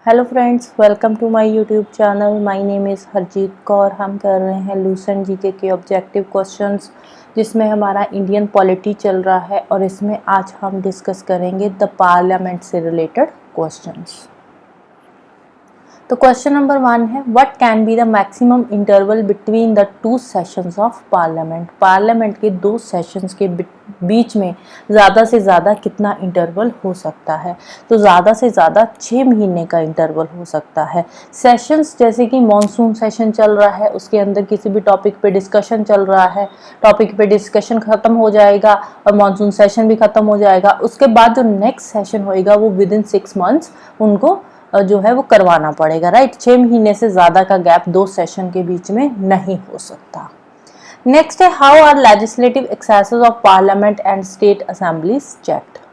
Hello friends, welcome to my YouTube channel. My name is Harjeet Kaur. हम कर रहे हैं लूसेंट जीके के ऑब्जेक्टिव क्वेश्चंस, जिसमें हमारा इंडियन पॉलिटी चल रहा है और इसमें आज हम डिस्कस करेंगे द पार्लियामेंट से रिलेटेड क्वेश्चंस। तो क्वेश्चन नंबर 1 है, what can be the maximum interval between the two sessions of parliament. Parliament के दो सेशंस के बीच में ज़्यादा से ज़्यादा कितना इंटरवल हो सकता है? तो ज़्यादा से ज़्यादा 6 महीने का इंटरवल हो सकता है। सेशंस जैसे कि मॉनसून सेशन चल रहा है, उसके अंदर किसी भी टॉपिक पे डिस्कशन चल रहा है, टॉपिक पे डिस्कशन ख़त्म हो जाएगा और मॉनसून सेशन भी ख़त्म हो जाएगा। उसके बाद जो नेक्स्ट सेशन होएगा वो विद इन 6 मंथ्स उनको जो है वो करवाना पड़ेगा, राइट। 6 महीने से ज़्यादा का गैप दो सेशन के बीच में नहीं हो सकता। नेक्स्ट है, how are legislative excesses of parliament and state assemblies checked.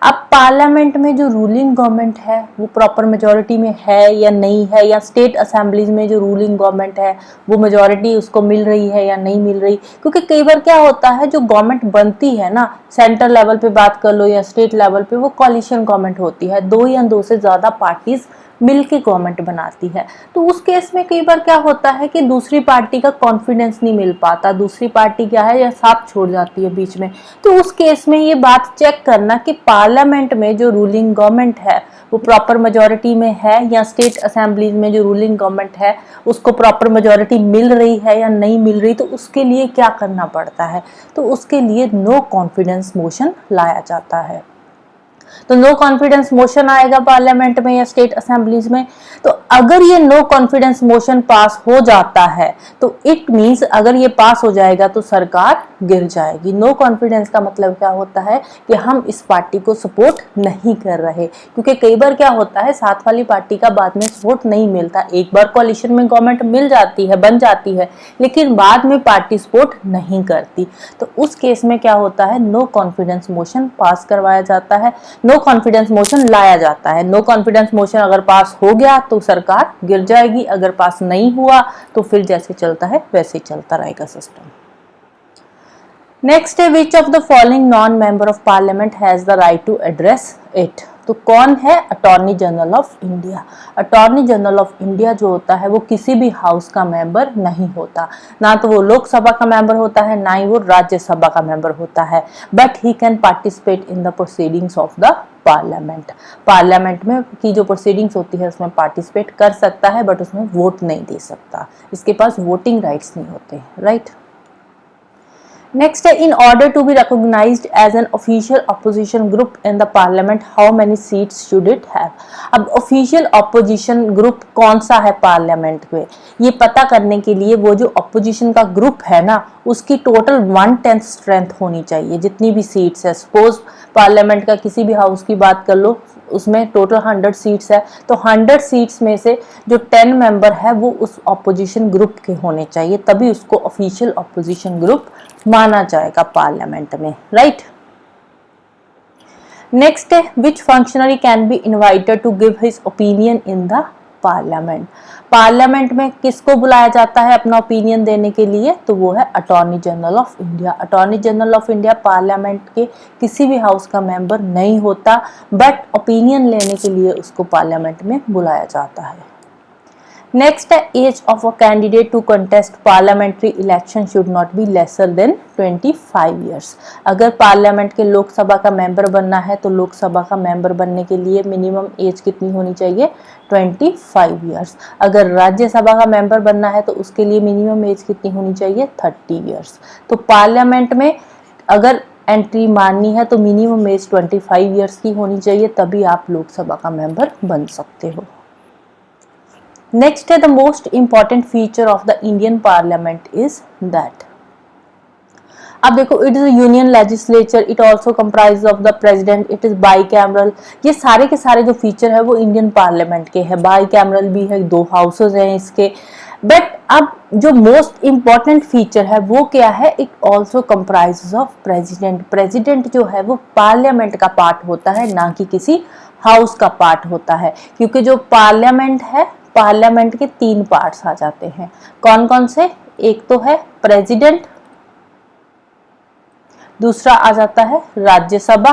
अब पार्लियामेंट में जो रूलिंग गवर्नमेंट है वो प्रॉपर मेजोरिटी में है या नहीं है, या स्टेट असेंबलीज में जो रूलिंग गवर्नमेंट है वो मेजोरिटी उसको मिल रही है या नहीं मिल रही। क्योंकि कई बार क्या होता है, जो गवर्नमेंट बनती है ना, सेंट्रल लेवल पे बात कर लो या स्टेट लेवल पे, वो कोalition गवर्नमेंट होती है, दो या दो से ज़्यादा पार्टीज मिलके गवर्नमेंट बनाती है। तो उस केस में कई बार क्या होता है कि दूसरी पार्टी का कॉन्फिडेंस नहीं मिल पाता, दूसरी पार्टी क्या है या साथ छोड़ जाती है बीच में। तो उस केस में ये बात चेक करना कि पार्लियामेंट में जो रूलिंग गवर्नमेंट है वो प्रॉपर मेजोरिटी में है, या स्टेट असेंबलीज में जो रूलिंग गवर्नमेंट है उसको प्रॉपर मेजोरिटी मिल रही है या नहीं मिल रही। तो उसके लिए क्या करना पड़ता है? तो उसके लिए नो कॉन्फिडेंस मोशन लाया जाता है। तो नो कॉन्फिडेंस मोशन आएगा पार्लियामेंट में या स्टेट असेंबलीज में। तो अगर ये नो कॉन्फिडेंस मोशन पास हो जाता है तो इट मींस, अगर ये पास हो जाएगा तो सरकार गिर जाएगी। नो कॉन्फिडेंस का मतलब क्या होता है कि हम इस पार्टी को सपोर्ट नहीं कर रहे। क्योंकि कई बार क्या होता है, साथ वाली पार्टी का बाद में सपोर्ट नहीं मिलता। एक बार कोalition में गवर्नमेंट मिल जाती है, बन जाती है, लेकिन बाद में पार्टी सपोर्ट नहीं करती। तो उस केस में क्या होता है, नो कॉन्फिडेंस मोशन पास करवाया जाता है, नो कॉन्फिडेंस मोशन लाया जाता है। नो कॉन्फिडेंस मोशन अगर पास हो गया तो सरकार गिर जाएगी, अगर पास नहीं हुआ तो फिर जैसे चलता है वैसे ही चलता रहेगा सिस्टम। नेक्स्ट है, which of the following non member of parliament has the right to address it. तो कौन है? Attorney general of India. Attorney general of India जो होता है वो किसी भी हाउस का मेंबर नहीं होता, ना तो वो लोकसभा का मेंबर होता है, ना ही वो राज्यसभा का मेंबर होता है, but he can participate in the proceedings of the parliament. Parliament में की जो प्रोसीडिंग्स होती है उसमें पार्टिसिपेट कर सकता है, बट उसमें वोट नहीं दे सकता, इसके पास वोटिंग राइट्स नहीं होते, राइट। नेक्स्ट है, in order to be recognised as an official opposition group in the parliament how many seats should it have. अब ऑफिशियल अपोजिशन ग्रुप कौन सा है पार्लियामेंट में, ये पता करने के लिए वो जो अपोजिशन का ग्रुप है ना, उसकी टोटल 1/10 स्ट्रेंथ होनी चाहिए। जितनी भी सीट्स है, सपोज पार्लियामेंट का किसी भी हाउस की बात कर लो, उसमें टोटल 100 सीट्स है, तो 100 सीट्स में से जो 10 मेंबर है वो उस अपोजिशन ग्रुप के होने चाहिए, तभी उसको ऑफिशियल अपोजिशन ग्रुप माना जाएगा पार्लियामेंट में, राइट। नेक्स्ट है, which functionary can be invited to give his opinion in the parliament. Parliament में किसको बुलाया जाता है अपना ओपिनियन देने के लिए? तो वो है attorney general of India. Attorney general of India parliament के किसी भी हाउस का मेंबर नहीं होता, बट ओपिनियन लेने के लिए उसको पार्लियामेंट में बुलाया जाता है। नेक्स्ट है, age of a candidate to contest parliamentary election should not be lesser than 25 years. अगर पार्लियामेंट के लोकसभा का मेंबर बनना है तो लोकसभा का मेंबर बनने के लिए मिनिमम एज कितनी होनी चाहिए? 25 ईयर्स। अगर राज्यसभा का मेंबर बनना है तो उसके लिए मिनिमम एज कितनी होनी चाहिए? 30 ईयर्स। तो पार्लियामेंट में अगर एंट्री माननी है तो मिनिमम एज 25 ईयर्स की होनी चाहिए, तभी आप लोकसभा का मेंबर बन सकते हो। नेक्स्ट है, the most important feature of the Indian parliament is that. अब देखो, it is union legislature, it also comprise of the president, it is by cameral. ये सारे के सारे जो फीचर है वो इंडियन पार्लियामेंट के हैं। बाई कैमरल भी है, दो हाउसेज हैं इसके। बट अब जो मोस्ट इंपॉर्टेंट फीचर है वो क्या है? It also comprise of president. President जो है वो पार्लियामेंट का पार्ट होता है, ना कि किसी हाउस का पार्ट होता है। क्योंकि जो पार्लियामेंट है, पार्लियामेंट के 3 पार्ट्स आ जाते हैं। कौन कौन से? एक तो है प्रेसिडेंट, दूसरा आ जाता है राज्यसभा,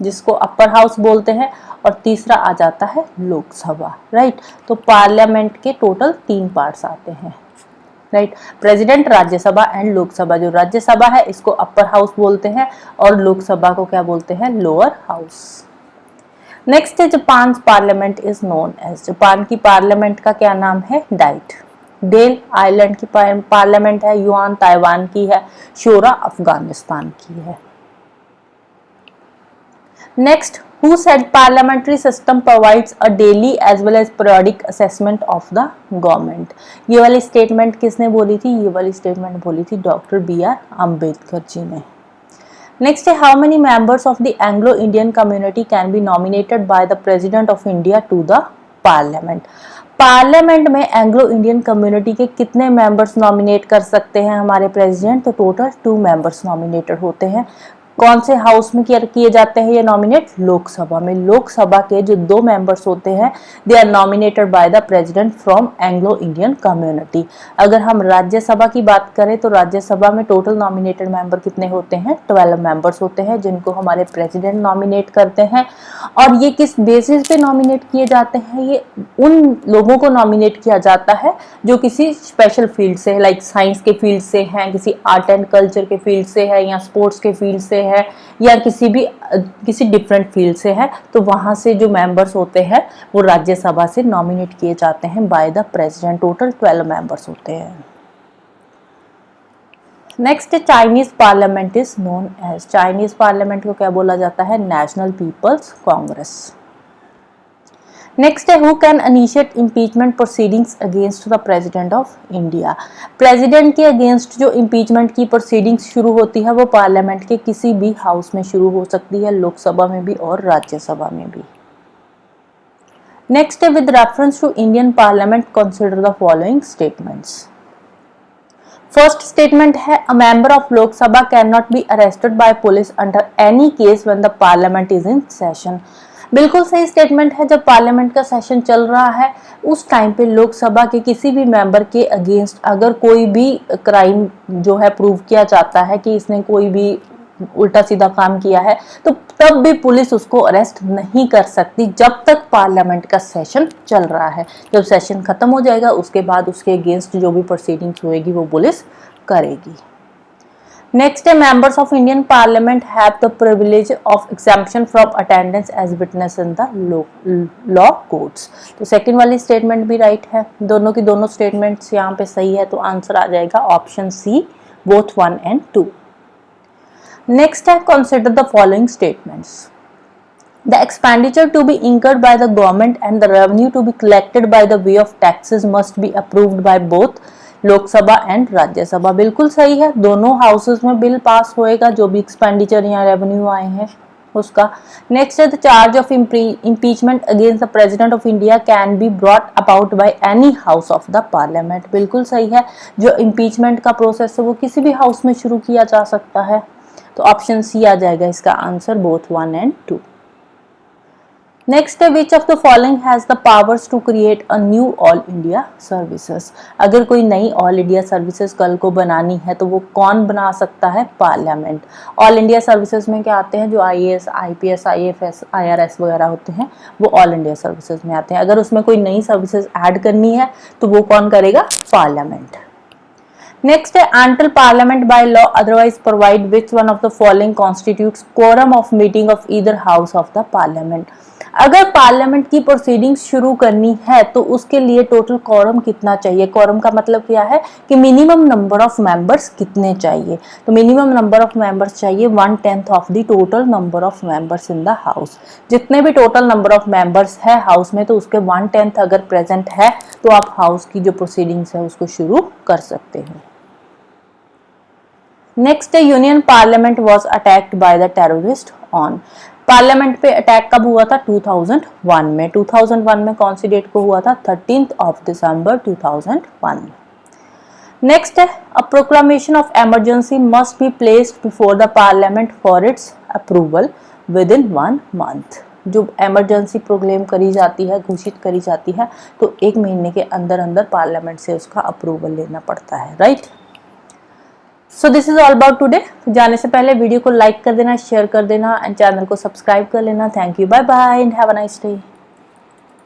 जिसको अपर हाउस बोलते हैं, और तीसरा आ जाता है लोकसभा, राइट। तो पार्लियामेंट के टोटल 3 पार्ट्स आते हैं, right. President, Rajya Sabha and Lok Sabha. जो राज्यसभा है इसको अपर हाउस बोलते हैं और लोकसभा को क्या बोलते हैं, लोअर हाउस। नेक्स्ट है Japan parliament is known as. Japan की पार्लियामेंट का क्या नाम है, डाइट। डेल आइलैंड की पार्लियामेंट है, युआन ताइवान की है, शोरा अफगानिस्तान की है। Next, who said parliamentary system provides a daily as well as periodic assessment of the government। ये वाली स्टेटमेंट किसने बोली थी, ये वाली स्टेटमेंट बोली थी डॉक्टर BR अम्बेडकर जी ने। नेक्स्ट है, how many members of the Anglo Indian community can be nominated by the president of India to the parliament. Parliament में एंग्लो इंडियन कम्युनिटी के कितने मेंबर्स नॉमिनेट कर सकते हैं हमारे प्रेसिडेंट, तो टोटल 2 मेंबर्स नॉमिनेटेड होते हैं। कौन से हाउस में किए जाते हैं ये नॉमिनेट, लोकसभा में। लोकसभा के जो 2 मेंबर्स होते हैं they are nominated by the president from Anglo Indian community. अगर हम राज्यसभा की बात करें तो राज्यसभा में टोटल नॉमिनेटेड मेंबर कितने होते हैं, 12 मेंबर्स होते हैं, जिनको हमारे प्रेसिडेंट नॉमिनेट करते हैं। और ये किस बेसिस पे नॉमिनेट किए जाते हैं, ये उन लोगों को नॉमिनेट किया जाता है जो किसी स्पेशल फील्ड से, लाइक साइंस के फील्ड से हैं, किसी आर्ट एंड कल्चर के फील्ड से है, या स्पोर्ट्स के फील्ड से है, या किसी डिफरेंट फील्ड से है। तो वहां से जो मेंबर्स होते हैं वो राज्यसभा से नॉमिनेट किए जाते हैं by the president. Total 12 members होते हैं। Next, Chinese parliament is known as. Chinese parliament को क्या बोला जाता है, नेशनल पीपल्स कांग्रेस। नेक्स्ट है, who can initiate impeachment proceedings against the president of India. President के अगेंस्ट जो इम्पीचमेंट की प्रोसीडिंग्स शुरू होती है वो पार्लियामेंट के किसी भी हाउस में शुरू हो सकती है, लोकसभा में भी और राज्यसभा में भी। नेक्स्ट है, with reference to Indian parliament consider the following statements. First statement है, a member of Lok Sabha can not be arrested by police under any case when the parliament is in session. बिल्कुल सही स्टेटमेंट है। जब parliament का session चल रहा है उस टाइम पे लोकसभा के किसी भी मेंबर के अगेंस्ट अगर कोई भी क्राइम जो है प्रूव किया जाता है कि इसने कोई भी उल्टा सीधा काम किया है, तो तब भी पुलिस उसको अरेस्ट नहीं कर सकती जब तक पार्लियामेंट का सेशन चल रहा है। जब सेशन खत्म हो जाएगा उसके बाद उसके अगेंस्ट जो भी प्रोसीडिंग्स होएगी वो पुलिस करेगी। नेक्स्ट है, members of Indian parliament have the privilege of exemption from attendance as witness in the law courts. तो सेकंड वाली स्टेटमेंट भी राइट है। दोनों की दोनों स्टेटमेंट्स यहाँ पे सही है, तो आंसर आ जाएगा option C, both 1 and 2। Next है, consider the following statements. The expenditure to be incurred by the government and the revenue to be collected by the way of taxes must be approved by both Lok Sabha and Rajya Sabha. बिल्कुल सही है, दोनों houses में bill pass होएगा जो भी expenditure या revenue आए हैं उसका। नेक्स्ट है, the charge of impeachment against the president of India can be brought about by any house of the parliament. बिल्कुल सही है, जो इम्पीचमेंट का प्रोसेस है वो किसी भी हाउस में शुरू किया जा सकता है। तो ऑप्शन सी आ जाएगा इसका आंसर, बोथ 1 and 2। नेक्स्ट है, which of the following has the powers to create a new all India services. अगर कोई नई ऑल इंडिया सर्विसेज कल को बनानी है तो वो कौन बना सकता है, पार्लियामेंट। ऑल इंडिया सर्विसेज में क्या आते हैं, जो IAS, IPS, IFS, IRS वगैरह होते हैं वो ऑल इंडिया सर्विसेज में आते हैं। अगर उसमें कोई नई सर्विसेज ऐड करनी है तो वो कौन करेगा, पार्लियामेंट। नेक्स्ट है, until parliament by law otherwise provide which one of the following constitutes quorum of meeting of either house of the parliament। अगर पार्लियामेंट की प्रोसीडिंग्स शुरू करनी है तो उसके लिए टोटल quorum कितना चाहिए। quorum का मतलब क्या है कि मिनिमम नंबर ऑफ मेंबर्स कितने चाहिए। तो मिनिमम नंबर ऑफ मेंबर्स चाहिए 1/10 of the total number of members in the house. जितने भी टोटल नंबर ऑफ मेंबर्स है हाउस में तो उसके 1/10 अगर प्रेजेंट है तो आप हाउस की जो प्रोसीडिंग्स है उसको शुरू कर सकते हैं। नेक्स्ट है, union parliament was attacked by the terrorist on. Parliament पे अटैक कब हुआ था, 2001 में। 2001 में कौन सी डेट को हुआ था, 13 दिसंबर 2001। नेक्स्ट है, a proclamation of emergency must be placed before the parliament for its approval within 1 month. जो इमरजेंसी प्रोक्लेम करी जाती है, घोषित करी जाती है, तो 1 महीने के अंदर अंदर पार्लियामेंट से उसका अप्रूवल लेना पड़ता है, right. So this is all about today. जाने से पहले वीडियो को लाइक कर देना, शेयर कर देना एंड चैनल को सब्सक्राइब कर लेना। Thank you, bye bye and have a nice day.